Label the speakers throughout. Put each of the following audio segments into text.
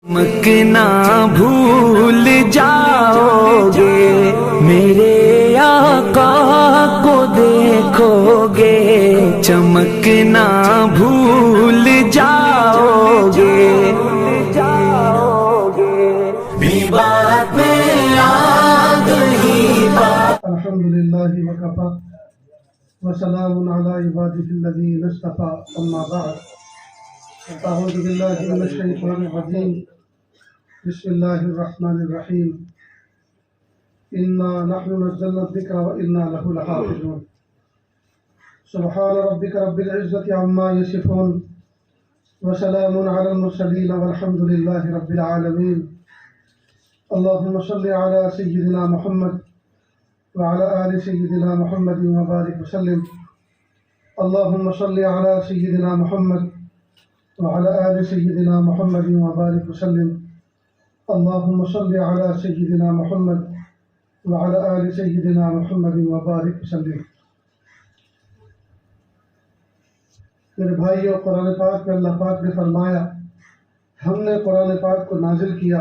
Speaker 1: چمکنا بھول جاؤ گے، میرے آقا کو دیکھو گے، چمکنا بھول جاؤ گے، بھی بات میں آ گئی بات۔
Speaker 2: الحمدللہ وکفی وسلام علی عبادہ الذین اصطفی، اما بعد، اعوذ باللہ من الشیطان الرجیم، بسم اللہ الرحمن الرحیم، انا نحن نزلنا الذکر وانا لہ لحافظون، سبحان ربک رب العزة عما یصفون، وسلام علی المرسلین والحمد للہ رب العالمین۔ اللہم صل علی سیدنا محمد وعلى آل سيدنا محمد وبارك وسلم، اللهم صل على سيدنا محمد وعلى آل سيدنا محمد وبارك وسلم، اللهم صل على سيدنا محمد وعلى آل سيدنا محمد وبارك وسلم۔ میرے بھائیو، قرآن پاک میں اللہ پاک نے فرمایا، ہم نے قرآن پاک کو نازل کیا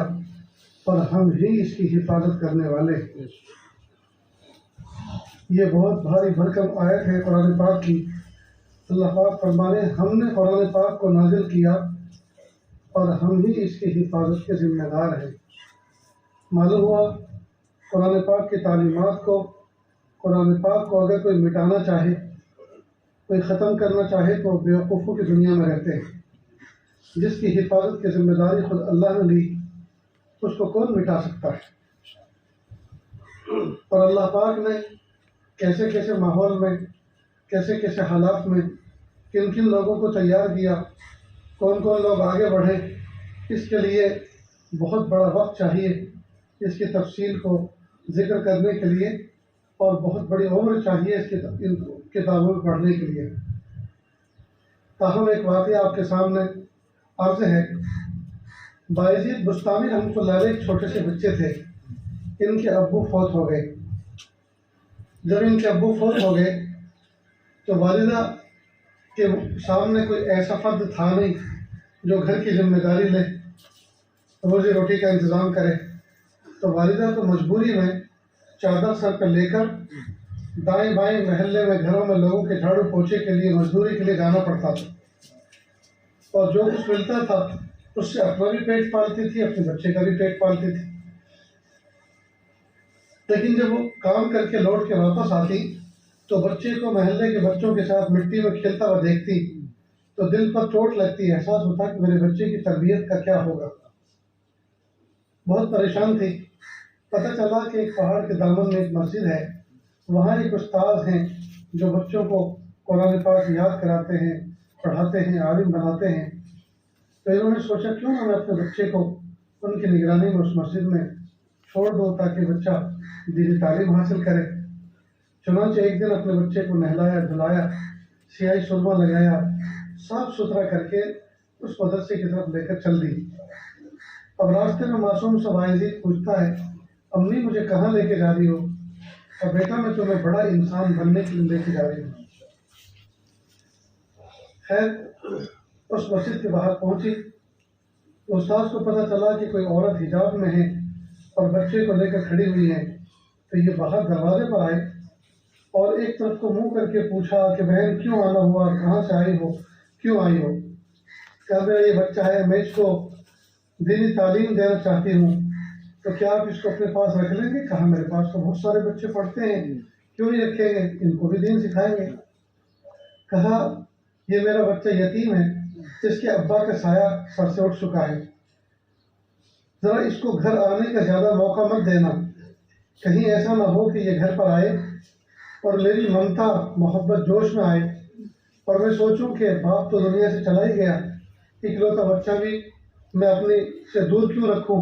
Speaker 2: اور ہم ہی اس کی حفاظت کرنے والے۔ یہ بہت بھاری بھرکم آیت ہے قرآن پاک کی۔ اللہ پاک فرمانے، ہم نے قرآن پاک کو نازل کیا اور ہم ہی اس کی حفاظت کے ذمہ دار ہیں۔ معلوم ہوا قرآن پاک کی تعلیمات کو، قرآن پاک کو اگر کوئی مٹانا چاہے، کوئی ختم کرنا چاہے تو بیوقوفوں کی دنیا میں رہتے ہیں۔ جس کی حفاظت کی ذمہ داری خود اللہ نے لی، اس کو کون مٹا سکتا ہے؟ اور اللہ پاک نے کیسے کیسے ماحول میں، کیسے کیسے حالات میں کن کن لوگوں کو تیار کیا، کون کون لوگ آگے بڑھے، اس کے لیے بہت بڑا وقت چاہیے اس کی تفصیل کو ذکر کرنے کے لیے، اور بہت بڑی عمر چاہیے اس ان کتابوں کو پڑھنے کے لیے۔ تاہم ایک واقعہ آپ کے سامنے عرض ہے۔ بایزید بستانی رحمۃ اللہ علیہ ایک چھوٹے سے بچے تھے، ان کے ابو فوت ہو گئے۔ جب ان کے ابو فوت ہو گئے تو والدہ کے سامنے کوئی ایسا فرد تھا نہیں جو گھر کی ذمہ داری لے، روزی روٹی کا انتظام کرے۔ تو والدہ کو مجبوری میں چادر سر پہ لے کر دائیں بائیں محلے میں گھروں میں لوگوں کے جھاڑو پوچھے کے لیے، مزدوری کے لیے جانا پڑتا تھا، اور جو کچھ ملتا تھا اس سے اپنا بھی پیٹ پالتی تھی، اپنے بچے کا بھی پیٹ پالتی تھی۔ لیکن جب وہ کام کر کے لوٹ کے واپس آتی تو بچے کو محلے کے بچوں کے ساتھ مٹی میں کھیلتا ہوا دیکھتی تو دل پر چوٹ لگتی، احساس ہوتا کہ میرے بچے کی تربیت کا کیا ہوگا۔ بہت پریشان تھی۔ پتہ چلا کہ ایک پہاڑ کے دامن میں ایک مسجد ہے، وہاں ایک استاد ہیں جو بچوں کو قرآن پاک یاد کراتے ہیں، پڑھاتے ہیں، عالم بناتے ہیں۔ تو انہوں نے سوچا کیوں نہ میں اپنے بچے کو ان کی نگرانی میں اس مسجد میں چھوڑ دو تاکہ بچہ دینی تعلیم حاصل کرے۔ چنانچہ ایک دن اپنے بچے کو نہلایا دھلایا، سیاہی سرما لگایا، صاف ستھرا کر کے اس مدرسے کی طرف لے کر چل دی۔ اب راستے میں معصوم سا بایزید پوچھتا ہے، امی مجھے کہاں لے کے جا رہی ہو؟ اور بیٹا میں تمہیں بڑا انسان بننے کے لیے لے کے جا رہی ہوں۔ خیر، اس مسجد کے باہر پہنچی، استاد کو پتہ چلا کہ کوئی عورت حجاب میں ہے اور بچے کو لے کر کھڑی ہوئی ہے، تو یہ باہر دروازے پر آئے اور ایک طرف کو منہ کر کے پوچھا کہ بہن کیوں آنا ہوا، کہاں سے آئی ہو، کیوں آئی ہو؟ کہا میرا یہ بچہ ہے، میں اس کو دینی تعلیم دینا چاہتی ہوں، تو کیا آپ اس کو اپنے پاس رکھ لیں گے؟ کہا میرے پاس تو بہت سارے بچے پڑھتے ہیں، کیوں نہیں رکھیں گے، ان کو بھی دین سکھائیں گے۔ کہا یہ میرا بچہ یتیم ہے، جس کے ابا کا سایہ سر سے اٹھ چکا ہے، ذرا اس کو گھر آنے کا زیادہ موقع مت دینا، کہیں ایسا نہ ہو کہ یہ گھر پر آئے اور میری ممتا محبت جوش میں آئے اور میں سوچوں کہ باپ تو دنیا سے چلا ہی گیا، اکلوتا بچہ بھی میں اپنے سے دور کیوں رکھوں،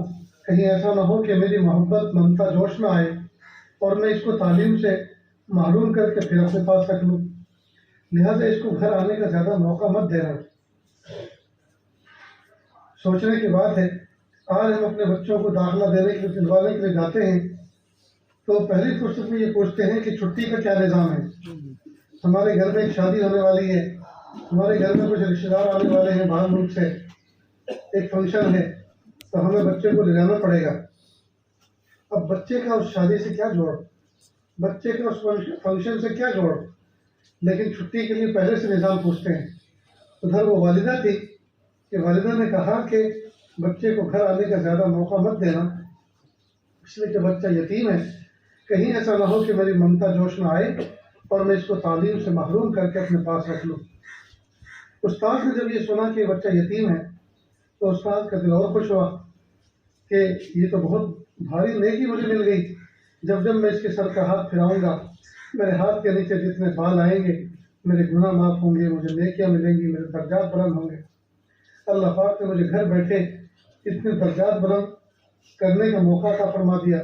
Speaker 2: کہیں ایسا نہ ہو کہ میری محبت ممتا جوش میں آئے اور میں اس کو تعلیم سے محروم کر کے پھر اپنے پاس رکھ لوں، لہٰذا اس کو گھر آنے کا زیادہ موقع مت دینا۔ سوچنے کی بات ہے، آج ہم اپنے بچوں کو داخلہ دینے کے لیے، دلوانے کے لیے جاتے ہیں تو پہلی فرصت میں یہ پوچھتے ہیں کہ چھٹی کا کیا نظام ہے، ہمارے گھر میں ایک شادی ہونے والی ہے، ہمارے گھر میں کچھ رشتہ دار آنے والے ہیں باہر ملک سے، ایک فنکشن ہے، تو ہمیں بچے کو لے جانا پڑے گا۔ اب بچے کا اس شادی سے کیا جوڑ، بچے کا اس فنکشن سے کیا جوڑ، لیکن چھٹی کے لیے پہلے سے نظام پوچھتے ہیں۔ ادھر وہ والدہ تھی کہ والدہ نے کہا کہ بچے کو گھر آنے کا زیادہ موقع مت دینا، اس لیے کہ بچہ یتیم ہے، کہیں ایسا نہ ہو کہ میری ممتا جوش میں آئے اور میں اس کو تعلیم سے محروم کر کے اپنے پاس رکھ لوں۔ استاد نے جب یہ سنا کہ بچہ یتیم ہے تو استاد کا دل اور خوش ہوا کہ یہ تو بہت بھاری نیکی مجھے مل گئی، جب جب میں اس کے سر کا ہاتھ پھراؤں گا میرے ہاتھ کے نیچے جتنے بال آئیں گے میرے گناہ معاف ہوں گے، مجھے نیکیاں ملیں گی، میرے درجات بلند ہوں گے۔ اللہ پاک نے مجھے گھر بیٹھے اتنے درجات بلند کرنے کا موقع عطا فرما دیا،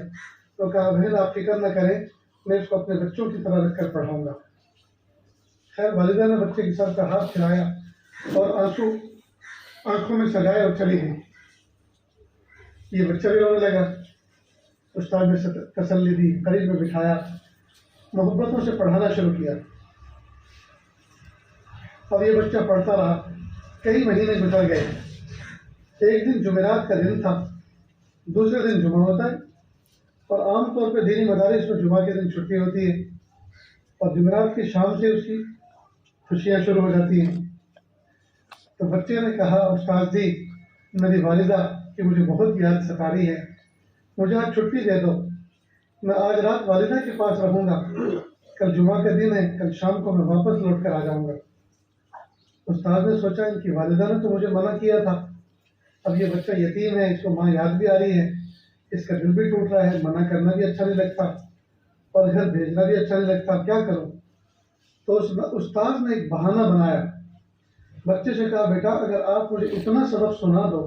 Speaker 2: تو کہا بہن آپ فکر نہ کریں، میں اس کو اپنے بچوں کی طرح رکھ کر پڑھاؤں گا۔ خیر والدہ نے بچے کے سر کا ہاتھ پھرایا اور آنسو آنکھوں میں سجائے اور چلی گئی۔ یہ بچہ بھی رونے لگا، استاد نے تسلی دی، قریب میں بٹھایا، محبتوں سے پڑھانا شروع کیا۔ اب یہ بچہ پڑھتا رہا، کئی مہینے گزر گئے۔ ایک دن جمعرات کا دن تھا، دوسرے دن جمعہ ہوتا ہے، اور عام طور پہ دینی مدارس میں جمعہ کے دن چھٹی ہوتی ہے، اور جمعرات کی شام سے اس کی خوشیاں شروع ہو جاتی ہیں۔ تو بچے نے کہا استاد جی میری والدہ کہ مجھے بہت یاد ستا رہی ہے، مجھے آج چھٹی دے دو، میں آج رات والدہ کے پاس رہوں گا، کل جمعہ کا دن ہے، کل شام کو میں واپس لوٹ کر آ جاؤں گا۔ استاد نے سوچا ان کی والدہ نے تو مجھے منع کیا تھا، اب یہ بچہ یتیم ہے، اس کو ماں یاد بھی آ رہی ہے، اس کا دل بھی ٹوٹ رہا ہے، منع کرنا بھی اچھا نہیں لگتا اور گھر بھیجنا بھی اچھا نہیں لگتا، کیا کروں؟ تو استاد نے ایک بہانہ بنایا، بچے سے کہا بیٹا اگر آپ مجھے اتنا سبق سنا دو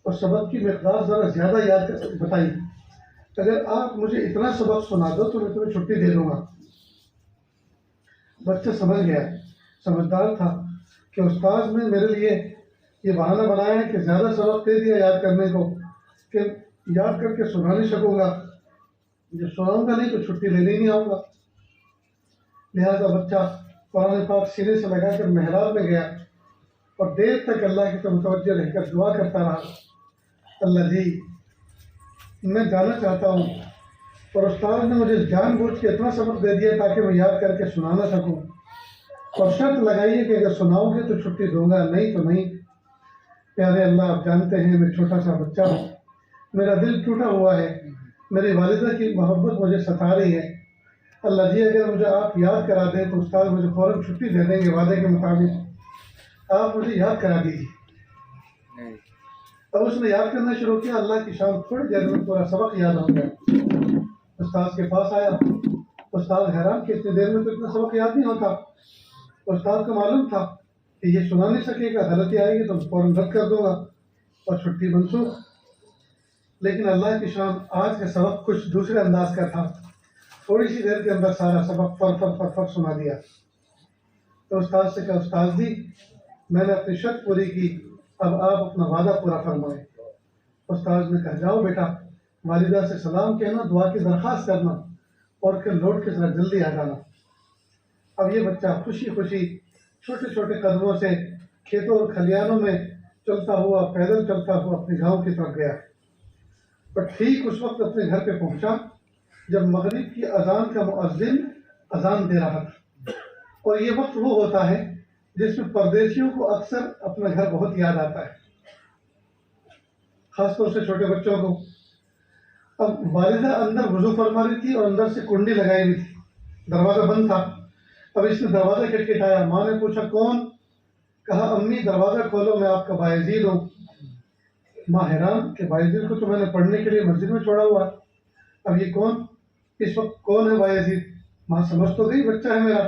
Speaker 2: اور سبق کی مقدار ذرا زیادہ یاد بتائی، اگر آپ مجھے اتنا سبق سنا دو تو میں تمہیں چھٹی دے دوں گا۔ بچہ سمجھ گیا، سمجھدار تھا کہ استاد نے میرے لیے یہ بہانہ بنایا ہے کہ زیادہ سبق دے دیا یاد کرنے کو کہ یاد کر کے سنا نہیں سکوں گا، جو سناؤں گا نہیں تو چھٹی لینے نہیں آؤں گا۔ لہٰذا بچہ قرآن پاک سینے سے لگا کر محراب میں گیا اور دیر تک اللہ کی طرف متوجہ رہ کر دعا کرتا رہا، اللہ جی میں جانا چاہتا ہوں، اور استاد نے مجھے جان بوجھ کے اتنا سبق دے دیا تاکہ میں یاد کر کے سنا نہ سکوں، اور شرط لگائیے کہ اگر سناؤ گے تو چھٹی دوں گا، نہیں تو نہیں۔ پیارے اللہ آپ جانتے ہیں میں چھوٹا سا بچہ ہوں، میرا دل ٹوٹا ہوا ہے، میری والدہ کی محبت مجھے ستا رہی ہے، اللہ جی اگر مجھے آپ یاد کرا دیں تو استاد مجھے فوراً چھٹی دے دیں گے وعدے کے مطابق، آپ مجھے یاد کرا دیجیے۔ اب اس نے یاد کرنا شروع کیا، اللہ کی شان تھوڑی دیر میں پورا سبق یاد ہو گیا۔ استاد کے پاس آیا، استاد حیران کہ اتنی دیر میں تو اتنا سبق یاد نہیں ہوتا۔ استاد کو معلوم تھا کہ یہ سنا نہیں سکے گا، غلطی آئے گی تو فوراً رد کر دوں گا اور چھٹی منسوخ۔ لیکن اللہ کی شان آج کا سبق کچھ دوسرے انداز کا تھا، تھوڑی سی دیر کے اندر سارا سبق فر سنا دیا۔ تو استاد سے کہا استاد جی میں نے اپنی شرط پوری کی، اب آپ اپنا وعدہ پورا فرمائیں۔ استاد نے کہا جاؤ بیٹا والدہ سے سلام کہنا، دعا کی درخواست کرنا اور پھر لوٹ کے ذرا جلدی آ جانا۔ اب یہ بچہ خوشی خوشی چھوٹے چھوٹے قدموں سے کھیتوں اور کھلیانوں میں چلتا ہوا، پیدل چلتا ہوا اپنے گاؤں کی طرف گیا، اور ٹھیک اس وقت اپنے گھر پہ پہنچا جب مغرب کی اذان کا مؤذن اذان دے رہا تھا، اور یہ وقت وہ ہوتا ہے جس میں پردیسیوں کو اکثر اپنا گھر بہت یاد آتا ہے، خاص طور سے چھوٹے بچوں کو۔ اب والدہ اندر وضو فرما رہی تھی اور اندر سے کنڈی لگائی ہوئی تھی، دروازہ بند تھا۔ اب اس نے دروازہ کھٹکھٹایا، ماں نے پوچھا کون؟ کہا امی دروازہ کھولو میں آپ کا بایزید ہوں۔ ماں حیران کہ بایزید کو تو میں نے پڑھنے کے لیے مسجد میں چھوڑا ہوا، اب یہ کون؟ اس وقت کون ہے بایزید؟ ماں سمجھ تو گئی بچہ ہے میرا،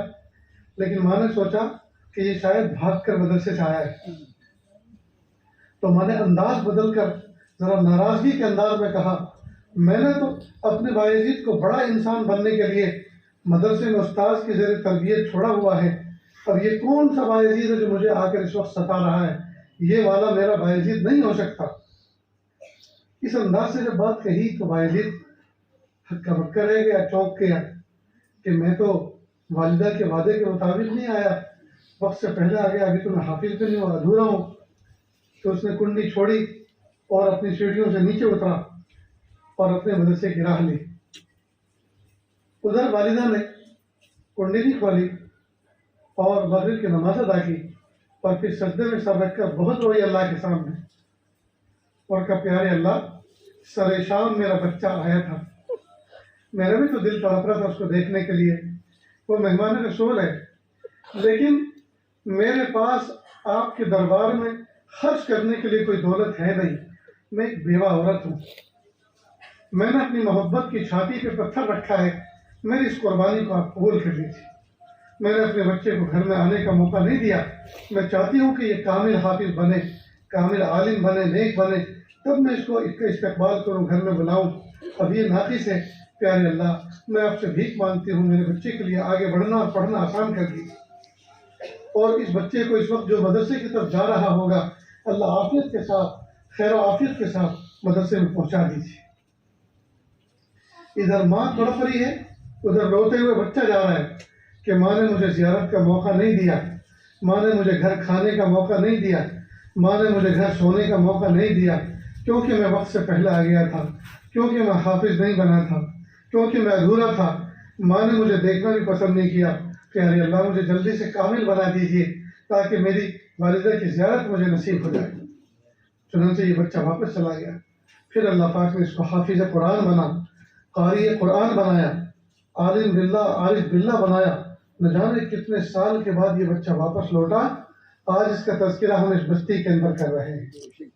Speaker 2: لیکن ماں نے سوچا کہ یہ شاید بھاگ کر مدرسے سے آیا ہے، تو ماں نے انداز بدل کر ذرا ناراضگی کے انداز میں کہا میں نے تو اپنے بایزید کو بڑا انسان بننے کے لیے مدرسے میں استاذ کی زیر تربیت چھوڑا ہوا ہے، اب یہ کون سا بایزید ہے جو مجھے آ کر اس وقت ستا رہا ہے؟ یہ والا میرا بایزید نہیں ہو سکتا۔ اس انداز سے جب بات کہی تو بایزید ہکا بکا رہ گیا، چونک گیا کہ میں تو والدہ کے وعدے کے مطابق نہیں آیا، وقت سے پہلے آ گیا، ابھی تو میں حافظ بھی نہیں ہوں، ادھورا ہوں۔ تو اس نے کنڈی چھوڑی اور اپنی سیڑھیوں سے نیچے اترا اور اپنے مدرسے کی راہ لی۔ ادھر والدہ نے کنڈی نہیں کھولی اور مغرب کی نماز ادا کی، اور پھر سجدے میں سر رکھ کر بہت روئی اللہ کے سامنے، اور کہا پیارے اللہ، سر شام میرا بچہ آیا تھا، میرا بھی تو دل تڑپ رہا تھا اس کو دیکھنے کے لیے، وہ مہمان رسول ہے، لیکن میرے پاس آپ کے دربار میں خرچ کرنے کے لیے کوئی دولت ہے نہیں، میں ایک بیوہ عورت ہوں، میں نے اپنی محبت کی چھاتی پہ پتھر رکھا ہے، میری اس قربانی کو آپ قبول کر لیجیے۔ میں نے اپنے بچے کو گھر میں آنے کا موقع نہیں دیا، میں چاہتی ہوں کہ یہ کامل حافظ بنے، کامل عالم بنے، نیک بنے، تب میں اس کا استقبال کروں، گھر میں بلاؤں۔ اب یہ ناقص ہے، پیارے اللہ میں آپ سے بھیک مانگتی ہوں، میرے بچے کے لیے آگے بڑھنا اور پڑھنا آسان کر دیجیے، اور اس بچے کو اس وقت جو مدرسے کی طرف جا رہا ہوگا اللہ عافیت کے ساتھ، خیر و عافیت کے ساتھ مدرسے میں پہنچا دیجیے۔ ادھر ماں تڑپ رہی ہے، ادھر روتے ہوئے بچہ جا رہا ہے کہ ماں نے مجھے زیارت کا موقع نہیں دیا، ماں نے مجھے گھر کھانے کا موقع نہیں دیا، ماں نے مجھے گھر سونے کا موقع نہیں دیا، کیونکہ میں وقت سے پہلے آ گیا تھا، کیونکہ میں حافظ نہیں بنا تھا، کیونکہ میں ادھورا تھا، ماں نے مجھے دیکھنا بھی پسند نہیں کیا۔ پیارے اللہ مجھے جلدی سے کامل بنا دیجیے تاکہ میری والدہ کی زیارت مجھے نصیب ہو جائے۔ چنانچہ یہ بچہ واپس چلا گیا، پھر اللہ پاک نے اس کو حافظ قرآن بنا، قاری قرآن بنایا، عالم باللہ عارف باللہ بنایا۔ نہ جانے کتنے سال کے بعد یہ بچہ واپس لوٹا، آج اس کا تذکرہ ہم اس بستی کے اندر کر رہے ہیں۔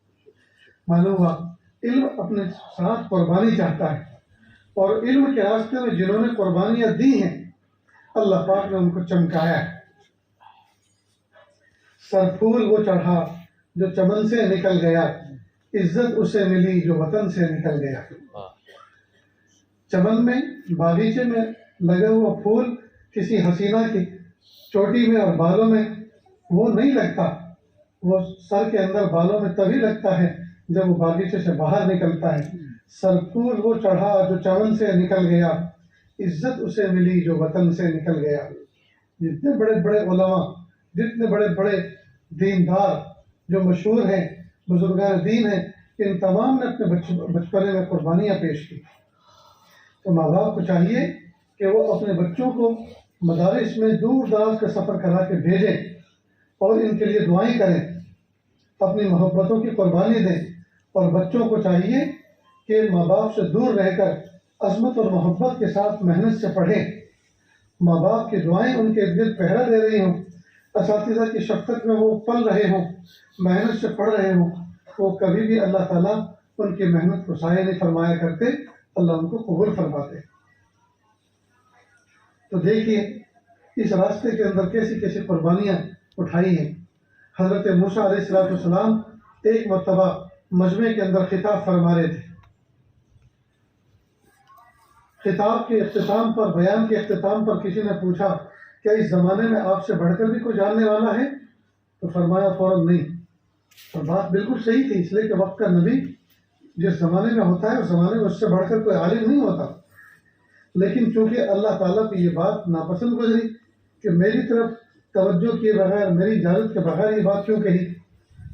Speaker 2: معلوم ہوا علم اپنے ساتھ قربانی چاہتا ہے، اور علم کے راستے میں جنہوں نے قربانیاں دی ہیں اللہ پاک نے ان کو چمکایا ہے۔ سر پھول وہ چڑھا جو چمن سے نکل گیا، عزت اسے ملی جو وطن سے نکل گیا۔ چمن میں باغیچے میں لگا ہوا پھول کسی حسینہ کی چوٹی میں اور بالوں میں وہ نہیں لگتا، وہ سر کے اندر بالوں میں تبھی لگتا ہے جب وہ باغیچے سے باہر نکلتا ہے۔ سر پھول وہ چڑھا جو چمن سے نکل گیا، عزت اسے ملی جو وطن سے نکل گیا۔ جتنے بڑے بڑے علماء، جتنے بڑے بڑے دیندار جو مشہور ہیں، بزرگان دین ہیں، ان تمام نے اپنے بچپنے میں قربانیاں پیش کی۔ تو ماں باپ کو چاہیے کہ وہ اپنے بچوں کو مدارس میں دور دراز کا سفر کرا کے بھیجیں اور ان کے لیے دعائیں کریں، اپنی محبتوں کی قربانی دیں، اور بچوں کو چاہیے کہ ماں باپ سے دور رہ کر عظمت اور محبت کے ساتھ محنت سے پڑھیں۔ ماں باپ کی دعائیں ان کے ارد گرد پہرا دے رہی ہوں، اساتذہ کی شفقت میں وہ پل رہے ہوں، محنت سے پڑھ رہے ہوں، وہ کبھی بھی اللہ تعالیٰ ان کی محنت کو ضائع نہیں فرمایا کرتے، اللہ ان کو قبول فرماتے۔ تو دیکھیے اس راستے کے اندر کیسی کیسی قربانیاں اٹھائی ہیں۔ حضرت موسیٰ علیہ السلام ایک مرتبہ مجمع کے اندر خطاب فرما رہے تھے، خطاب کے اختتام پر، بیان کے اختتام پر کسی نے پوچھا کیا اس زمانے میں آپ سے بڑھ کر بھی کوئی جاننے والا ہے؟ تو فرمایا فوراً نہیں۔ اور بات بالکل صحیح تھی، اس لیے کہ وقت کا نبی جس زمانے میں ہوتا ہے اس زمانے میں اس سے بڑھ کر کوئی عالم نہیں ہوتا، لیکن چونکہ اللہ تعالیٰ کی یہ بات ناپسند گزری کہ میری طرف توجہ کیے بغیر، میری اجازت کے بغیر یہ بات کیوں کہی،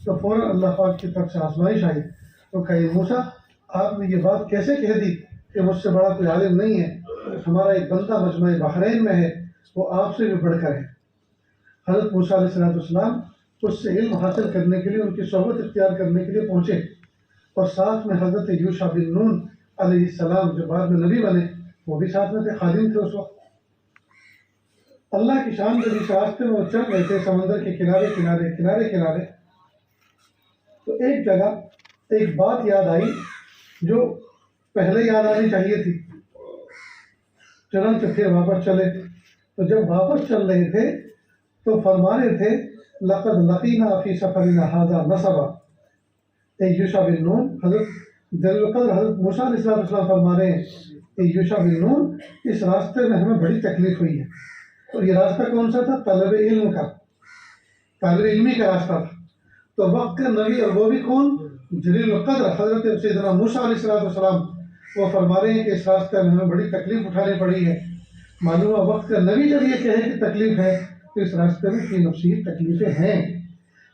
Speaker 2: تو فوراً اللہ پاک کی طرف سے آزمائش آئی۔ تو کہا موسیٰ آپ نے یہ بات کیسے کہہ دی کہ مجھ سے بڑا کوئی عالم نہیں ہے، ہمارا ایک بندہ مجمع بحرین میں ہے، وہ آپ سے بھی بڑھ کر ہے۔ حضرت موسیٰ علیہ السلام اس سے علم حاصل کرنے کے لیے، ان کی صحبت اختیار کرنے کے لیے پہنچے، اور ساتھ میں حضرت یوشع بن نون علیہ السلام جو بعد میں نبی بنے وہ بھی ساتھ میں تھے، خادم تھے اس وقت۔ اللہ کی شان جب اس راستے میں وہ چل رہے تھے سمندر کے کنارے کنارے کنارے کنارے، تو ایک جگہ ایک بات یاد آئی جو پہلے یاد آنی چاہیے تھی، چنانچہ پھر واپس چلے۔ تو جب واپس چل رہے تھے تو فرما رہے تھے لقد لقینا فی سفرنا ھذا نصبا۔ یوشع بن نون، حضرت جلیل القدر حضرت موسیٰ علیہ السلام فرما رہے ہیں کہ یوشع بن نون اس راستے میں ہمیں بڑی تکلیف ہوئی ہے۔ اور یہ راستہ کون سا تھا؟ طلب علم کا، طالب علمی کا راستہ تھا۔ تو وقت کا نبی، اور وہ بھی کون؟ جلیل القدر حضرت سیدنا موسیٰ علیہ السلام، وہ فرما رہے ہیں کہ اس راستے میں ہمیں بڑی تکلیف اٹھانی پڑی ہے۔ معلوم ہوا وقت کا نبی جب یہ کہے کہ تکلیف ہے تو اس راستے میں فی نفسی تکلیفیں ہیں،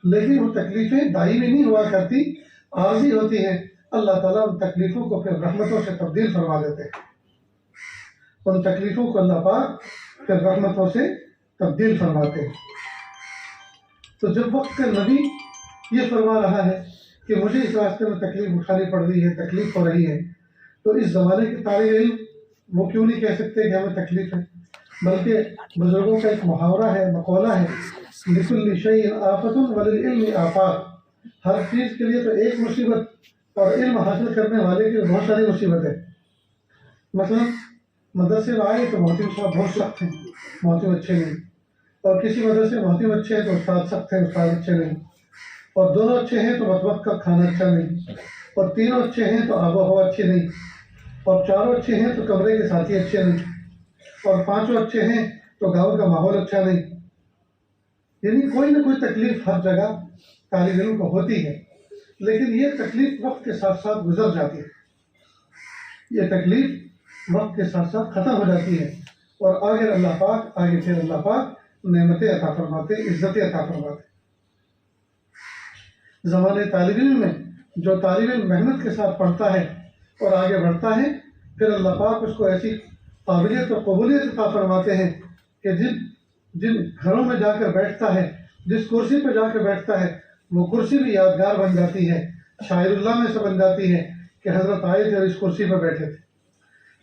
Speaker 2: لیکن وہ تکلیفیں دائمی نہیں ہوا کرتی، عارضی ہوتی ہیں، اللہ تعالیٰ ان تکلیفوں کو پھر رحمتوں سے تبدیل فرما دیتے ہیں، ان تکلیفوں کو اللہ پاک پھر رحمتوں سے تبدیل فرماتے ہیں۔ تو جب وقت کا نبی یہ فرما رہا ہے کہ مجھے اس راستے میں تکلیف اٹھانی پڑ رہی ہے، تکلیف ہو رہی ہے، تو اس زمانے کے طالب علم وہ کیوں نہیں کہہ سکتے کہ ہمیں تکلیف ہے؟ بلکہ بزرگوں کا ایک محاورہ ہے، مقولہ ہے، لِكُلِّ شَيْءٍ آفَةٌ وَلِلْعِلْمِ آفات۔ ہر چیز کے لیے تو ایک مصیبت اور علم حاصل کرنے والے کے لیے بہت ساری مصیبت ہے۔ مثلا مدرسے میں آئے تو محتم صاحب بہت سخت ہیں، محتم اچھے نہیں، اور کسی مدرسے میں محتم اچھے ہیں تو استاد سخت ہیں، استاد اچھے نہیں، اور دونوں اچھے ہیں تو وقت کا کھانا اچھا نہیں، اور تینوں اچھے ہیں تو آب و ہوا اچھی نہیں، اور چاروں اچھے ہیں تو کمرے کے ساتھی اچھے نہیں، اور پانچوں اچھے ہیں تو گاؤں کا ماحول اچھا نہیں۔ یعنی کوئی نہ کوئی تکلیف ہر جگہ طالب علم کو ہوتی ہے، لیکن یہ تکلیف وقت کے ساتھ ساتھ گزر جاتی ہے، یہ تکلیف وقت کے ساتھ ساتھ ختم ہو جاتی ہے، اور آگے پھر اللہ پاک نعمتیں عطا فرماتے، عزتیں عطا فرماتے۔ زمانے طالب علم میں جو طالب علم محنت کے ساتھ پڑھتا ہے اور آگے بڑھتا ہے، پھر اللہ پاک اس کو ایسی قابلیت اور قبولیت عطا فرماتے ہیں کہ جن گھروں میں جا کر بیٹھتا ہے، جس کرسی پہ جا کر بیٹھتا ہے، وہ کرسی بھی یادگار بن جاتی ہے، شاعر اللہ میں سے بن جاتی ہے کہ حضرت آئے تھے اور اس کرسی پہ بیٹھے تھے،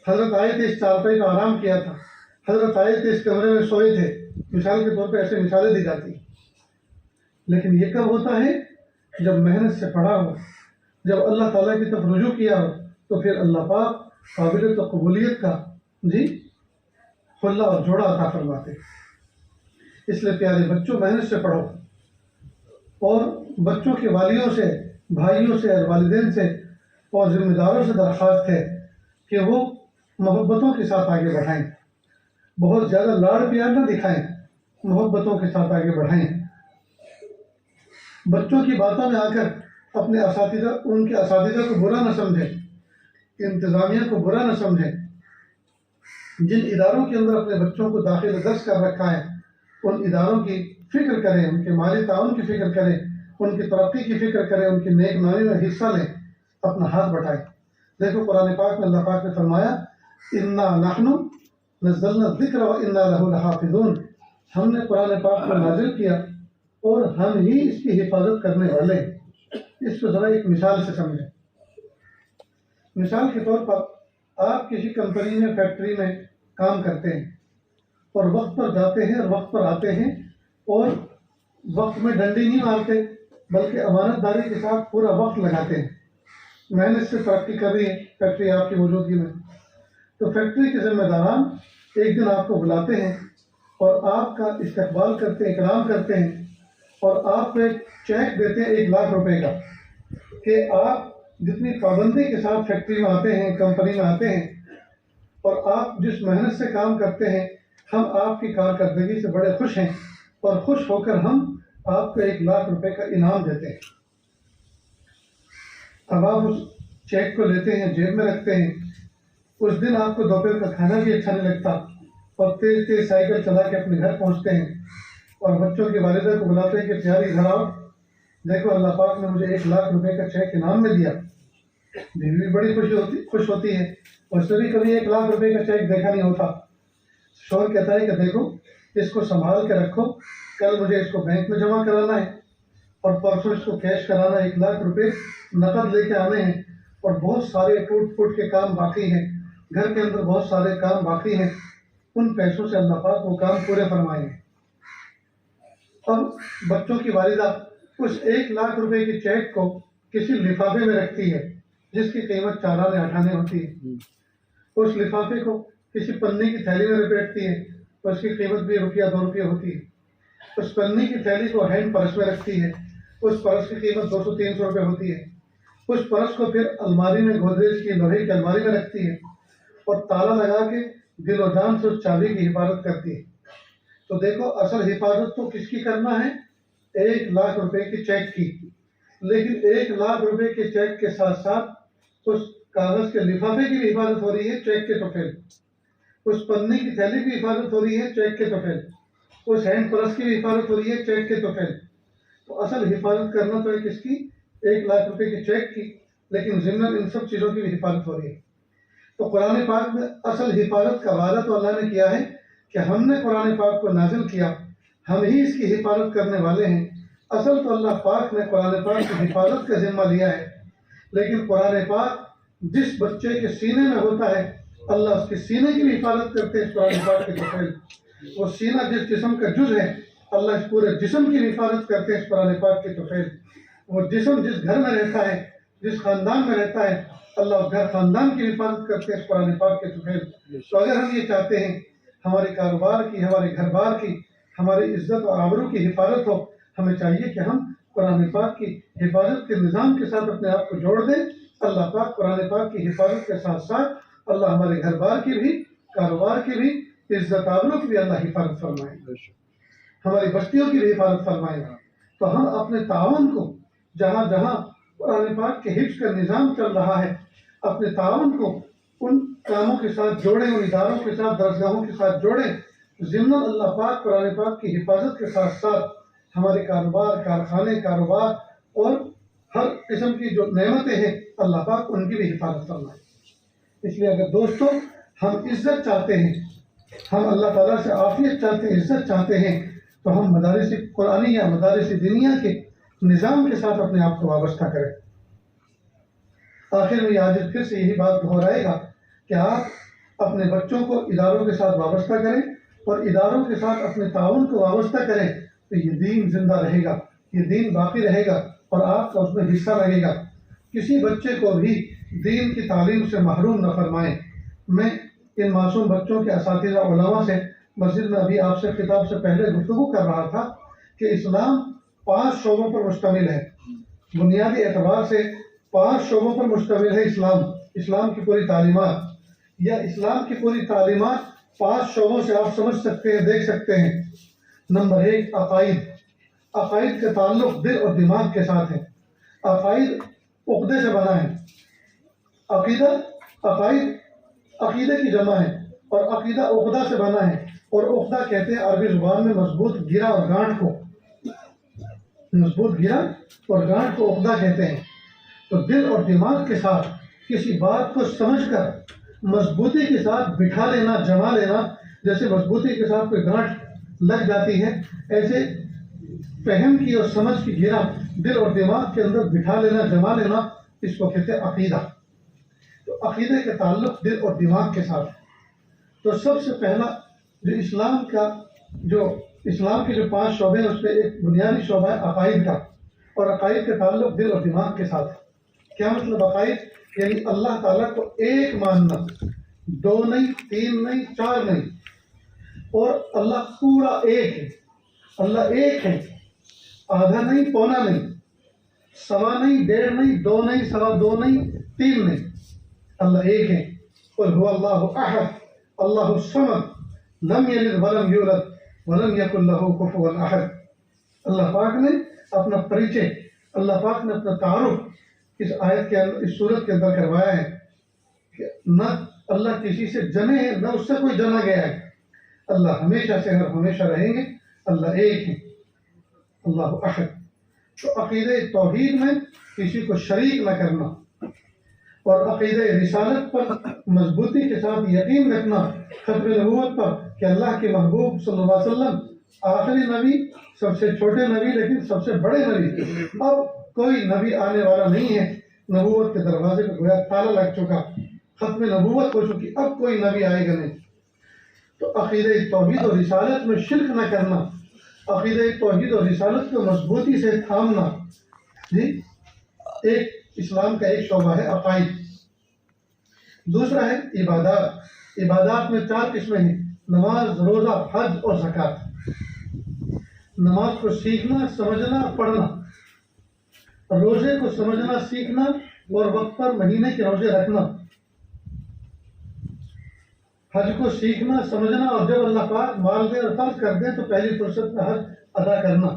Speaker 2: حضرت آئے تھے اس چارپائی کا آرام کیا تھا، حضرت آئے تھے اس کمرے میں سوئے تھے، مثال کے طور پہ ایسے مثالیں دی جاتی ہیں۔ لیکن یہ کب ہوتا ہے؟ جب محنت سے پڑھا ہو، جب اللہ تعالیٰ کی طرف رجوع کیا ہو، تو پھر اللہ پاک قابلیت و قبولیت کا کھلا اور جوڑا عطا فرماتے۔ اس لیے پیارے بچوں، محنت سے پڑھو، اور بچوں کے والیوں سے، بھائیوں سے اور والدین سے اور ذمہ داروں سے درخواست ہے کہ وہ محبتوں کے ساتھ آگے بڑھائیں، بہت زیادہ لاڑ پیار نہ دکھائیں، محبتوں کے ساتھ آگے بڑھائیں۔ بچوں کی باتوں میں آ کر اپنے ان کے اساتذہ کو برا نہ سمجھیں، انتظامیہ کو برا نہ سمجھیں۔ جن اداروں کے اندر اپنے بچوں کو داخل درس کر رکھا ہے، ان اداروں کی فکر کریں، ان کے مالی تعاون کی فکر کریں، ان کی ترقی کی فکر کریں، ان کی نیک نامی میں حصہ لیں، اپنا ہاتھ بٹھائیں۔ دیکھو قرآن پاک میں اللہ پاک نے فرمایا، اِنَّا نَحْنُ نَزَّلْنَا الذِّكْرَ وَإِنَّا لَهُ لَحَافِظُونَ، ہم نے قرآن پاک کو نازل کیا اور ہم ہی اس کی حفاظت کرنے والے ہیں۔ اس کو ذرا ایک مثال سے سمجھیں۔ مثال کے طور پر آپ کسی کمپنی میں، فیکٹری میں کام کرتے ہیں، اور وقت پر جاتے ہیں اور وقت پر آتے ہیں، اور وقت میں ڈنڈی نہیں مارتے، بلکہ امانت داری کے ساتھ پورا وقت لگاتے ہیں، محنت سے ترقی کر رہی ہے فیکٹری آپ کی موجودگی میں۔ تو فیکٹری کے ذمہ داران ایک دن آپ کو بلاتے ہیں اور آپ کا استقبال کرتے ہیں، اکرام کرتے ہیں، اور آپ کو ایک چیک دیتے ہیں 1,00,000 روپے کا، کہ آپ جتنی پابندی کے ساتھ فیکٹری میں آتے ہیں، کمپنی میں آتے ہیں، اور آپ جس محنت سے کام کرتے ہیں، ہم آپ کی کارکردگی سے بڑے خوش ہیں، اور خوش ہو کر ہم آپ کو 1,00,000 روپے کا انعام دیتے ہیں۔ اب آپ اس چیک کو لیتے ہیں، جیب میں رکھتے ہیں۔ اس دن آپ کو دوپہر کا کھانا بھی اچھا نہیں لگتا، اور تیز تیز سائیکل چلا کے اپنے گھر پہنچتے ہیں، اور بچوں کی والدہ کو بلاتے ہیں کہ پیاری گھر آؤ، دیکھو اللہ پاک نے مجھے 1,00,000 روپے کا چیک انعام میں دیا۔ بیوی بھی بڑی خوش ہوتی ہے، اور اس نے بھی کبھی 1,00,000 روپے کا چیک دیکھا نہیں ہوتا۔ شوہر کہتا ہے کہ دیکھو اس کو سنبھال کے رکھو، کل مجھے اس کو بینک میں جمع کرانا ہے، اور پرسوں اس کو کیش کرانا ہے، 1,00,000 روپے نقد لے کے آنے ہیں، اور بہت سارے ٹوٹ پھوٹ کے کام باقی ہیں، گھر کے اندر بہت سارے کام باقی ہیں، ان پیسوں سے اللہ پاک وہ کام پورے فرمائیں گے۔ اب بچوں کی والدہ اس 1,00,000 روپے کی چیک کو کسی لفافے میں رکھتی ہے، جس کی قیمت 4 آنے 8 آنے ہوتی ہے۔ اس لفافے کو کسی پنی کی تھیلی میں لپیٹتی ہے، اور اس کی قیمت بھی ₹1 2 ہوتی ہے۔ اس پنی کی تھیلی کو ہینڈ پرس میں رکھتی ہے، اس پرس کی قیمت 200 300 روپے ہوتی ہے۔ اس پرس کو پھر الماری میں، گودریج کی لوہے کی الماری میں رکھتی ہے، اور تالا لگا کے دل و جان سے اس چابی کی حفاظت کرتی ہے۔ تو دیکھو اصل حفاظت تو کس کی کرنا ہے؟ 1,00,000 روپے کی چیک کی، لیکن 1,00,000 روپے کے چیک کے ساتھ ساتھ اس کاغذ کے لفافے کی بھی حفاظت ہو رہی ہے، چیک کے توفیل، اس پنی کی تھیلی کی حفاظت ہو رہی ہے، چیک کے توفیل، اس ہینڈ پرس کی بھی حفاظت ہو رہی ہے، چیک کے توفیل۔ تو اصل حفاظت کرنا تو ہے کس کی؟ 1,00,000 کی چیک کی، لیکن ضمن ان سب چیزوں کی بھی حفاظت ہو رہی ہے۔ تو قرآن پاک میں اصل حفاظت کا وعدہ تو اللہ نے کیا ہے کہ ہم نے قرآن پاک کو نازل کیا، ہم ہی اس کی حفاظت کرنے والے ہیں۔ اصل تو اللہ پاک نے قرآن پاک کی حفاظت کا ذمہ لیا ہے، لیکن قرآن پاک جس بچے کے سینے میں ہوتا ہے اللہ اس کے سینے کی بھی حفاظت کرتے ہیں۔ قرآن پاک کے توفیل وہ سینہ جس جسم کا جز ہے اللہ اس پورے جسم کی حفاظت کرتے ہیں۔ اس قرآن پاک کے توفیل وہ جسم جس گھر میں رہتا ہے، جس خاندان میں رہتا ہے، اللہ اس گھر خاندان کی حفاظت کرتے ہیں اس قرآن پاک کے توفیل۔ تو اگر ہم یہ چاہتے ہیں ہمارے کاروبار کی، ہمارے گھر بار کی، ہماری عزت اور آبرو کی حفاظت ہو، ہمیں چاہیے کہ ہم قرآن پاک کی حفاظت کے نظام کے ساتھ اپنے آپ کو جوڑ دیں۔ اللہ پاک قرآن پاک کی حفاظت کے ساتھ ساتھ اللہ ہمارے گھر بار کی بھی، کاروبار کی بھی، عزت آبرو کی بھی اللہ حفاظت فرمائے، ہماری بستیوں کی بھی حفاظت فرمائے۔ تو ہم اپنے تعاون کو جہاں جہاں قرآن پاک کے حفظ کا نظام چل رہا ہے، اپنے تعاون کو ان کاموں کے ساتھ جوڑیں، ان اداروں کے ساتھ، درسگاہوں کے ساتھ جوڑیں۔ ضمن اللہ پاک قرآن پاک کی حفاظت کے ساتھ ساتھ ہمارے کاروبار، کارخانے، کاروبار اور ہر قسم کی جو نعمتیں ہیں اللہ پاک ان کی بھی حفاظت فرمائے۔ اس لیے اگر دوستو ہم عزت چاہتے ہیں، ہم اللہ تعالیٰ سے عافیت چاہتے ہیں، عزت چاہتے ہیں، تو ہم مدارس قرآنی یا مدارس دینیا کے نظام کے ساتھ اپنے آپ کو وابستہ کریں۔ آخر میں یہ آج پھر سے یہی بات دہرائے گا کہ آپ اپنے بچوں کو اداروں کے ساتھ وابستہ کریں اور اداروں کے ساتھ اپنے تعاون کو وابستہ کریں، تو یہ دین زندہ رہے گا، یہ دین باقی رہے گا اور آپ کا اس میں حصہ رہے گا۔ کسی بچے کو بھی دین کی تعلیم سے محروم نہ فرمائیں۔ میں ان معصوم بچوں کے اساتذہ علماء سے مسجد میں ابھی آپ سے خطاب سے پہلے گفتگو کر رہا تھا کہ اسلام 5 شعبوں پر مشتمل ہے، بنیادی اعتبار سے 5 شعبوں پر مشتمل ہے اسلام کی پوری تعلیمات، یا اسلام کی پوری تعلیمات 5 شعبوں سے آپ سمجھ سکتے ہیں، دیکھ سکتے ہیں۔ نمبر 1 عقائد کا تعلق دل اور دماغ کے ساتھ ہے۔ عقائد عقدے سے بنا ہے، عقائد عقیدے کی جمع ہے، اور عقیدہ عقدہ سے بنا ہے، اور عقدہ کہتے ہیں عربی زبان میں مضبوط گرہ اور گانٹھ کو، مضبوط گرہ اور گانٹھ کو عقدہ کہتے ہیں۔ تو دل اور دماغ کے ساتھ کسی بات کو سمجھ کر مضبوطی کے ساتھ بٹھا لینا، جما لینا، جیسے مضبوطی کے ساتھ کوئی گانٹھ لگ جاتی ہے، ایسے فہم کی اور سمجھ کی گرہ دل اور دماغ کے اندر بٹھا لینا، جما لینا، اس کو کہتے ہیں عقیدہ۔ تو عقیدے کا تعلق دل اور دماغ کے ساتھ ہے۔ تو سب سے پہلا جو اسلام کے جو 5 شعبے ہیں اس میں ایک بنیادی شعبہ ہے عقائد کا، اور عقائد کا تعلق دل اور دماغ کے ساتھ ہے۔ کیا مطلب عقائد؟ یعنی اللہ تعالیٰ کو ایک ماننا، 2 نہیں، 3 نہیں، 4 نہیں، اور اللہ پورا ایک ہے، اللہ ایک ہے، آدھا نہیں، پونا نہیں، سوا نہیں، 1.5 نہیں، 2 نہیں، سوا 2 نہیں، 3 نہیں، اللہ ایک ہے۔ قل هو اللہ احد اللہ الصمد لم یلد ولم یولد ولم یکن له کفوا احد۔ اللہ پاک نے اپنا پریچے، اللہ پاک نے اپنا تعارف اس آیت کے اندر، اس سورت کے اندر کروایا ہے کہ نہ اللہ کسی سے جنے ہیں، نہ اس سے کوئی جنا گیا ہے، اللہ ہمیشہ سے ہر ہمیشہ رہیں گے، اللہ ایک ہے، اللہ احد۔ تو عقیدہ توحید میں کسی کو شریک نہ کرنا، اور عقیدہ رسالت پر مضبوطی کے ساتھ یقین رکھنا، ختم نبوت پر کہ اللہ کے محبوب صلی اللہ علیہ وسلم آخری نبی، سب سے چھوٹے نبی لیکن سب سے بڑے نبی، اب کوئی نبی آنے والا نہیں ہے، نبوت کے دروازے پہ گویا تالا لگ چکا، ختم نبوت ہو چکی، اب کوئی نبی آئے گا نہیں۔ تو عقیدہ توحید اور رسالت میں شرک نہ کرنا، عقیدہ توحید اور رسالت کو مضبوطی سے تھامنا، جی ایک اسلام کا ایک شعبہ ہے عقائد۔ دوسرا ہے عبادات۔ عبادات میں 4 قسمیں ہیں، نماز، روزہ، حج اور زکوٰۃ۔ نماز کو سیکھنا، سمجھنا، پڑھنا، روزے کو سمجھنا، سیکھنا اور وقت پر مہینے کے روزے رکھنا، حج کو سیکھنا، سمجھنا، اور جب اللہ پاک مال دے اور فرض کر دیں تو پہلی فرصت میں حج ادا کرنا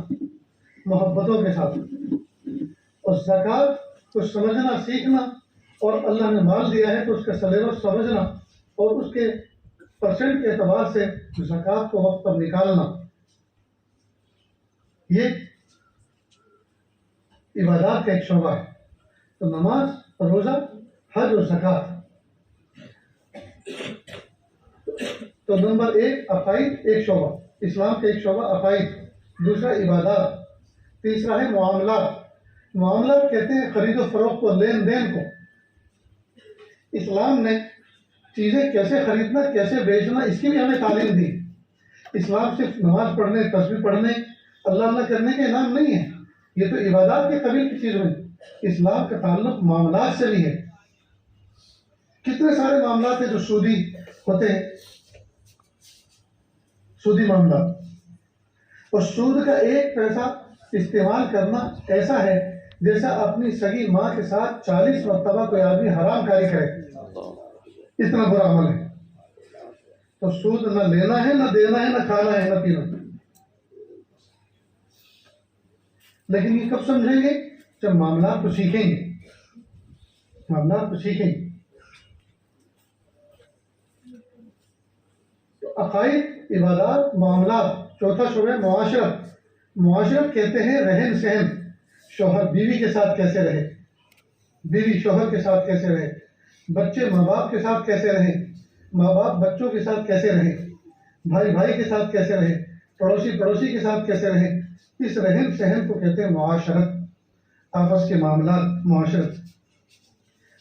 Speaker 2: محبتوں کے ساتھ، اور زکوٰۃ کو سمجھنا، سیکھنا، اور اللہ نے مال دیا ہے تو اس کا سلیبس سمجھنا اور اس کے پرسنٹ کے اعتبار سے زکوٰۃ کو وقت پر نکالنا۔ یہ عبادات کا ایک شعبہ ہے. تو نماز، روزہ، حج اور زکوٰۃ. تو نمبر 1 عقائد ایک شعبہ، اسلام کا ایک شعبہ عقائد. دوسرا عبادات. تیسرا ہے معاملات. معاملات کہتے ہیں خرید و فروخت کو، لین دین کو. اسلام نے چیزیں کیسے خریدنا، کیسے بیچنا، اس کی بھی ہمیں تعلیم دی. اسلام صرف نماز پڑھنے، تسبیح پڑھنے، اللہ اللہ کرنے کا نام نہیں ہے. یہ تو عبادات کے قبیل کی چیز ہوئی. اسلام کا تعلق معاملات سے بھی ہے. کتنے سارے معاملات ہیں جو سودی ہوتے ہیں، سودی معاملات. اور سود کا ایک پیسہ استعمال کرنا ایسا ہے جیسا اپنی سگی ماں کے ساتھ 40 مرتبہ کوئی آدمی حرام کاری کرے. اتنا برا عمل ہے. تو سود نہ لینا ہے، نہ دینا ہے، نہ کھانا ہے، نہ پینا. لیکن یہ کب سمجھیں گے؟ جب معاملات کو سیکھیں گے. معاملات کو سیکھیں گے. تو عقائد، عبادات، معاملات. چوتھا شعبہ معاشرت. معاشرت کہتے ہیں رہن سہن. شوہر بیوی کے ساتھ کیسے رہے، بیوی شوہر کے ساتھ کیسے رہے، بچے ماں باپ کے ساتھ کیسے رہیں، ماں باپ بچوں کے ساتھ کیسے رہیں، بھائی بھائی کے ساتھ کیسے رہیں، پڑوسی پڑوسی کے ساتھ کیسے رہیں. اس رہن سہن کو کہتے ہیں معاشرت. آپس کے معاملات، معاشرت.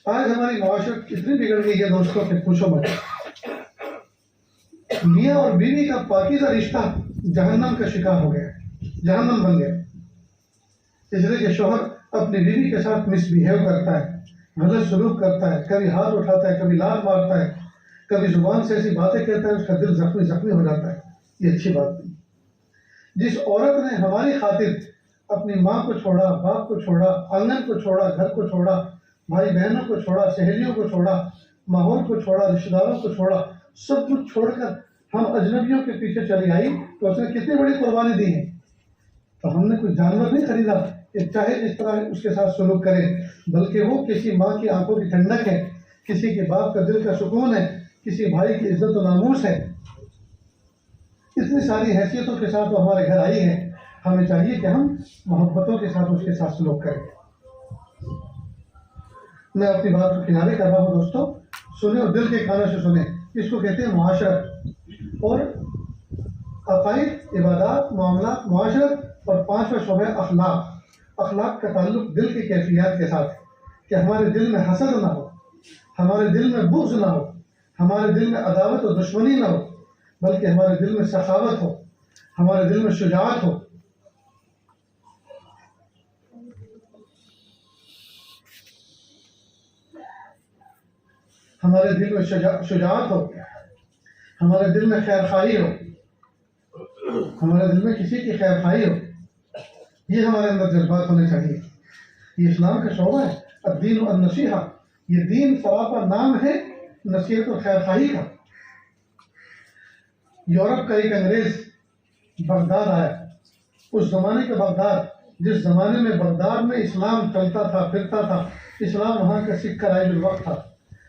Speaker 2: آج ہماری معاشرت اتنی بگڑ گئی ہے دوستوں کہ پوچھو مت. میاں اور بیوی کا پاکیزہ رشتہ جہنم کا شکار ہو گیا، جہنم بن گیا. اس لیے کہ شوہر اپنی بیوی کے ساتھ مس بہیو کرتا ہے، غلط سلوک کرتا ہے، کبھی ہاتھ اٹھاتا ہے، کبھی لات مارتا ہے، کبھی زبان سے ایسی باتیں کہتا ہے اس کا دل زخمی زخمی ہو جاتا ہے. یہ اچھی بات نہیں. جس عورت نے ہماری خاطر اپنی ماں کو چھوڑا، باپ کو چھوڑا، آنگن کو چھوڑا، گھر کو چھوڑا، بھائی بہنوں کو چھوڑا، سہیلیوں کو چھوڑا، ماحول کو چھوڑا، رشتہ داروں کو چھوڑا، سب کچھ چھوڑ کر ہم اجنبیوں کے پیچھے چلی آئی تو اس نے کتنی بڑی قربانی دی ہے. تو ہم نے کوئی جانور نہیں خریدا کہ چاہے جس طرح اس کے ساتھ سلوک کرے، بلکہ وہ کسی ماں کی آنکھوں کی ٹھنڈک ہے، کسی کے باپ کا دل کا سکون ہے، کسی بھائی کی عزت و ناموس ہے. اتنی ساری حیثیتوں کے ساتھ وہ ہمارے گھر آئی ہے. ہمیں چاہیے کہ ہم محبتوں کے ساتھ اس کے ساتھ سلوک کریں. میں اپنی بات کو کنارے کر رہا ہوں دوستوں، سنیں اور دل کے کانوں سے سنیں. اس کو کہتے ہیں معاشرت. اور عقائد، عبادات، معاملات، معاشرت. اور پانچواں شعبہ اخلاق. اخلاق کا تعلق دل کی کیفیات کے ساتھ ہے کہ ہمارے دل میں حسد نہ ہو، ہمارے دل میں بغض نہ ہو، ہمارے دل میں عداوت و دشمنی نہ ہو، بلکہ ہمارے دل میں سخاوت ہو، ہمارے دل میں شجاعت ہو. ہمارے دل میں شجاعت ہو، ہمارے دل میں خیر خواہی ہو، ہمارے دل میں کسی کی خیر خواہی ہو. یہ ہمارے اندر جذبات ہونے چاہیے. یہ اسلام کا شعبہ ہے. الدین النصیحہ. یہ دین سراپا نام ہے نصیحت اور خیر خواہی کا. یورپ کا ایک انگریز بغداد آیا. اس زمانے کا بغداد، جس زمانے میں بغداد میں اسلام چلتا تھا پھرتا تھا، اسلام وہاں کا سکہ رائج الوقت تھا.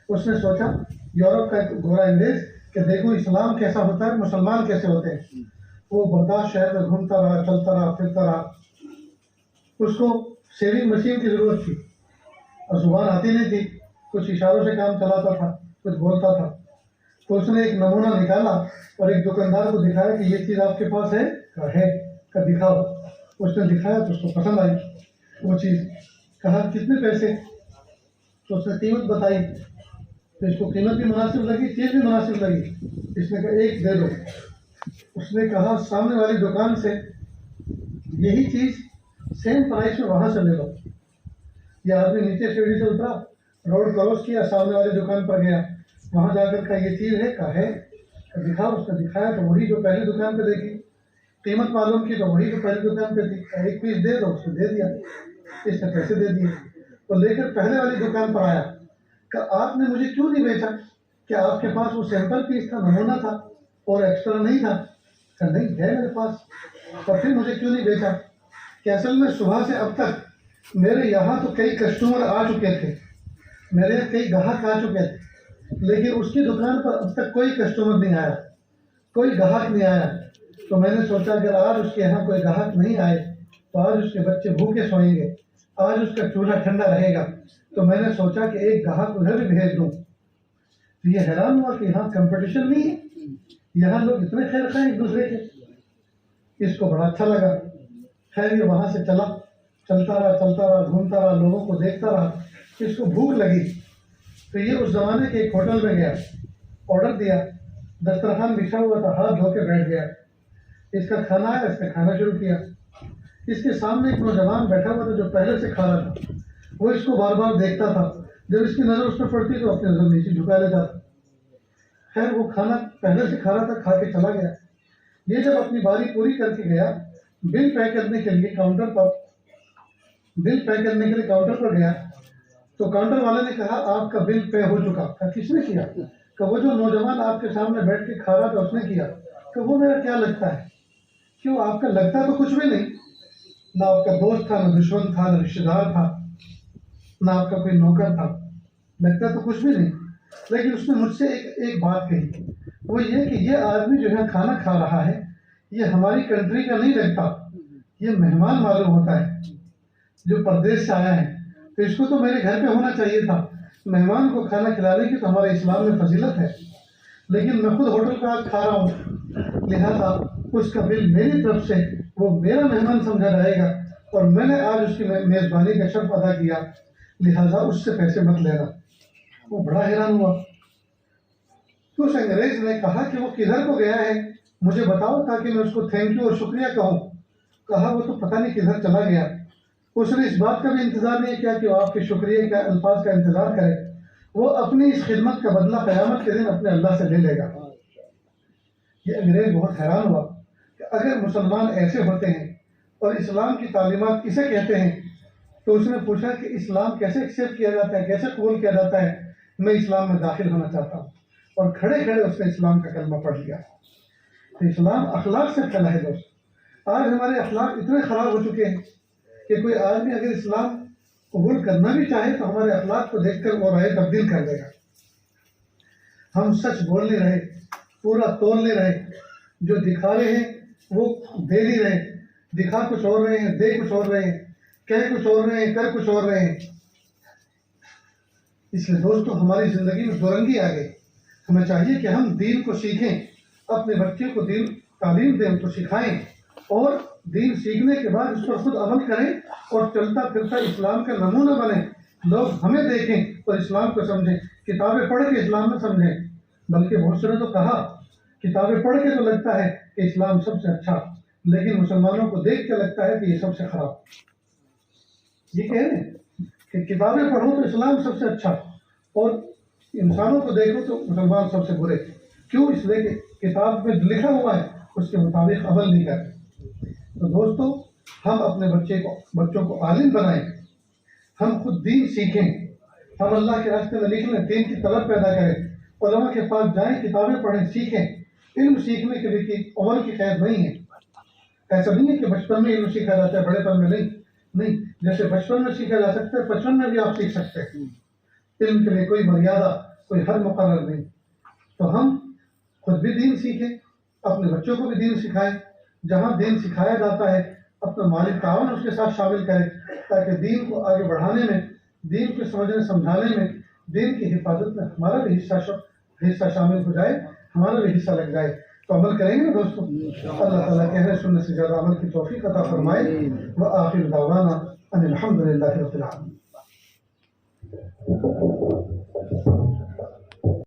Speaker 2: اس نے سوچا، یورپ کا ایک گورا انگریز، کہ دیکھو اسلام کیسا ہوتا ہے، مسلمان کیسے ہوتے ہیں. وہ بغداد شہر میں گھومتا رہا، چلتا رہا، پھرتا رہا. اس کو سیونگ مشین کی ضرورت تھی اور زبان آتی نہیں تھی. کچھ اشاروں سے کام چلاتا تھا، کچھ بولتا تھا. تو اس نے ایک نمونہ نکالا اور ایک دکاندار کو دکھایا کہ یہ چیز آپ کے پاس ہے؟ کہا ہے. کہا دکھاؤ. اس نے دکھایا تو اس کو پسند آئی وہ چیز. کہا کتنے پیسے؟ تو اس نے قیمت بتائی. تو اس کو قیمت بھی مناسب لگی، چیز بھی مناسب لگی. اس نے کہا ایک دے دو. اس نے کہا سامنے والی دکان سے یہی چیز سیم پرائس میں وہاں سے لے لو. یہ آدمی نیچے سیڑھی سے اترا، روڈ کراس کیا، سامنے والی دکان پر گیا. وہاں جا کر کہا یہ چیز ہے؟ کہا ہے. دکھاؤ. اس نے دکھایا تو وہی جو پہلی دکان پہ دیکھی. قیمت معلوم کی تو وہی جو پہلی دکان پہ تھی. ایک پیس دے دو. اس نے دے دیا. اس نے پیسے دے دیے. تو لے کر پہلے والی دکان پر آیا. کہ آپ نے مجھے کیوں نہیں بیچا؟ کیا آپ کے پاس وہ سیمپل پیس تھا، نمونہ تھا اور ایکسٹرا نہیں تھا؟ کہ نہیں ہے میرے پاس. اور پھر مجھے کیوں نہیں بیچا؟ کہ اصل میں صبح سے اب تک میرے یہاں تو کئی کسٹمر آ چکے تھے، میرے یہاں کئی گاہک آ چکے تھے، لیکن اس کی دکان پر اب تک کوئی کسٹمر نہیں آیا، کوئی گاہک نہیں آیا. تو میں نے سوچا اگر آج اس کے یہاں کوئی گاہک نہیں آئے تو آج اس کے بچے بھوکے سوئیں گے، آج اس کا چولہا ٹھنڈا رہے گا، تو میں نے سوچا کہ ایک گاہک ادھر بھی بھیج دوں۔ تو یہ حیران ہوا کہ یہاں کمپٹیشن نہیں ہے، یہاں لوگ اتنے خیر خواہ ایک دوسرے کے۔ اس کو بڑا اچھا لگا۔ خیر یہ وہاں سے چلتا رہا، گھومتا رہا، لوگوں کو دیکھتا رہا۔ اس کو بھوک لگی تو یہ اس زمانے کے ایک ہوٹل میں گیا، آرڈر دیا، دسترخوان بچھا ہوا تھا، ہاتھ دھو کے بیٹھ گیا۔ اس کا کھانا آیا، اس نے کھانا شروع کیا۔ اس کے سامنے ایک نوجوان بیٹھا ہوا تھا جو پہلے سے کھا رہا تھا، وہ اس کو بار بار دیکھتا تھا، جب اس کی نظر اس پر پڑتی تو اپنی نظر نیچے جھکا لیتا تھا۔ خیر وہ کھانا پہلے سے کھا رہا تھا، کھا کے چلا گیا۔ یہ جب اپنی باری پوری کر کے گیا، بل پے کرنے کے لیے کاؤنٹر پر گیا تو کاؤنٹر والے نے کہا آپ کا بل پے ہو چکا۔ کہا کس نے کیا؟ کہ وہ جو نوجوان آپ کے سامنے بیٹھ کے کھا رہا تھا اس نے کیا۔ کہ وہ میرا کیا لگتا ہے؟ کیوں آپ کا لگتا تو کچھ بھی نہیں، نہ آپ کا دوست تھا، نہ دشمن تھا، نہ رشتے دار تھا، نہ آپ کا کوئی نوکر تھا، لگتا تو کچھ بھی نہیں۔ لیکن اس نے مجھ سے ایک بات کہی، وہ یہ کہ یہ آدمی جو ہے کھانا کھا رہا ہے یہ ہماری کنٹری کا نہیں لگتا، یہ مہمان معلوم ہوتا ہے جو پردیش سے آیا ہے، تو اس کو تو میرے گھر پہ ہونا چاہیے تھا۔ مہمان کو کھانا کھلانے کی تو ہمارے اسلام میں فضیلت ہے، لیکن میں خود ہوٹل کا کھا رہا ہوں، لہذا اس کا بل میری طرف سے وہ میرا مہمان سمجھا جائے گا، اور میں نے آج اس کی میزبانی کا شرف ادا کیا، لہذا اس سے پیسے مت لینا۔ وہ بڑا حیران ہوا۔ تو اس انگریز نے کہا کہ وہ کدھر کو گیا ہے، مجھے بتاؤ تاکہ میں اس کو تھینک یو اور شکریہ کہوں۔ کہا وہ تو پتہ نہیں کدھر چلا گیا۔ اس نے اس بات کا بھی انتظار نہیں کیا کہ وہ آپ کے شکریہ کے الفاظ کا انتظار کرے، وہ اپنی اس خدمت کا بدلہ قیامت کے دن اپنے اللہ سے لے لے گا۔ یہ انگریز بہت حیران ہوا کہ اگر مسلمان ایسے ہوتے ہیں اور اسلام کی تعلیمات کسے کہتے ہیں، تو اس نے پوچھا کہ اسلام کیسے ایکسیپٹ کیا جاتا ہے، کیسے قبول کیا جاتا ہے، میں اسلام میں داخل ہونا چاہتا ہوں۔ اور کھڑے کھڑے اس نے اسلام کا کلمہ پڑھ لیا۔ تو اسلام اخلاق سے پھیلا ہے دوست۔ آج ہمارے اخلاق اتنے خراب ہو چکے ہیں کہ کوئی آدمی اگر اسلام قبول کرنا بھی چاہے تو ہمارے اخلاق کو دیکھ کر وہ رائے تبدیل کر دے گا۔ ہم سچ بول نہیں رہے، پورا تول نہیں رہے، جو دکھا رہے ہیں وہ دے نہیں رہے، دکھا کچھ اور رہے ہیں، دے کچھ اور رہے ہیں، کہہ کچھ اور رہے ہیں، کر کچھ اور رہے ہیں۔ اس لیے دوستو ہماری زندگی میں دو رنگی آ گئی۔ ہمیں چاہیے کہ ہم دین کو سیکھیں، اپنے بچے کو دین تعلیم دیں، ان کو سکھائیں، اور دین سیکھنے کے بعد اس پر خود عمل کریں اور چلتا پھرتا اسلام کا نمونہ بنیں۔ لوگ ہمیں دیکھیں اور اسلام کو سمجھیں، کتابیں پڑھ کے اسلام میں سمجھیں۔ بلکہ بہت سے نے تو کہا کتابیں پڑھ کے تو لگتا ہے کہ اسلام سب سے اچھا، لیکن مسلمانوں کو دیکھ کے لگتا ہے کہ یہ سب سے خراب۔ یہ کہہ رہے ہیں کہ کتابیں پڑھو تو اسلام سب سے اچھا، اور انسانوں کو دیکھو تو مسلمان سب سے برے۔ کیوں؟ اس لیے کہ کتاب میں لکھا ہوا ہے اس کے مطابق عمل نہیں کرتے۔ تو دوستو ہم اپنے بچوں کو عالم بنائیں، ہم خود دین سیکھیں، ہم اللہ کے راستے میں نکلیں، دین کی طلب پیدا کریں، علماء کے پاس جائیں، کتابیں پڑھیں، سیکھیں۔ علم سیکھنے کے لیے عمر کی قید نہیں ہے۔ ایسا نہیں ہے کہ بچپن میں علم سیکھا جاتا ہے، بڑے پن میں نہیں۔ جیسے بچپن میں سیکھا جا سکتا ہے، بچپن میں بھی آپ سیکھ سکتے ہیں۔ علم کے لیے کوئی مریادہ، کوئی حد مقرر نہیں۔ تو ہم خود بھی دین سیکھیں، اپنے بچوں کو بھی دین سکھائیں۔ جہاں دین سکھایا جاتا ہے اپنا مالی تعاون اس کے ساتھ شامل کریں، تاکہ دین کو آگے بڑھانے میں، دین کو سمجھنے سمجھانے میں، دین کی حفاظت میں ہمارا بھی حصہ شامل ہو جائے، ہمارا بھی حصہ لگ جائے۔ تو عمل کریں گے دوستوں۔ اللہ تعالیٰ کہنے سننے سے زیادہ عمل کی توفیق عطا فرمائے۔ وآخر دعوانا ان الحمد للہ رب العالمین۔